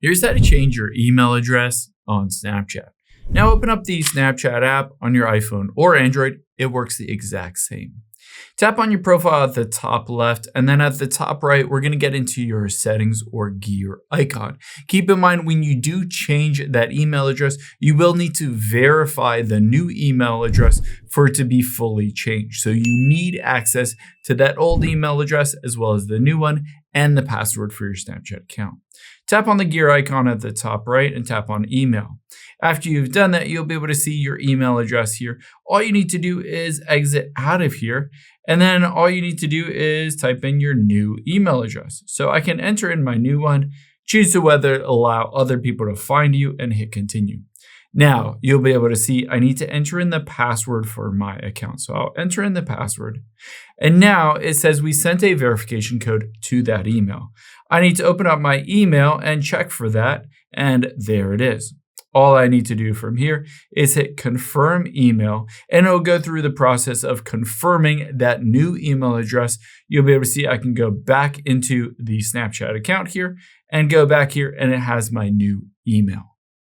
Here's how to change your email address on Snapchat. Now open up the Snapchat app on your iPhone or Android. It works the exact same. Tap on your profile at the top left, and then at the top right, we're going to get into your settings or gear icon. Keep in mind, when you do change that email address, you will need to verify the new email address for it to be fully changed. So you need access to that old email address as well as the new one and the password for your Snapchat account. Tap on the gear icon at the top right and tap on email. After you've done that, you'll be able to see your email address here. All you need to do is exit out of here, and then all you need to do is type in your new email address. So I can enter in my new one, choose to whether allow other people to find you, and hit continue. Now you'll be able to see I need to enter in the password for my account. So I'll enter in the password. And now it says we sent a verification code to that email. I need to open up my email and check for that. And there it is. All I need to do from here is hit confirm email, and it'll go through the process of confirming that new email address. You'll be able to see I can go back into the Snapchat account here and go back here, and it has my new email.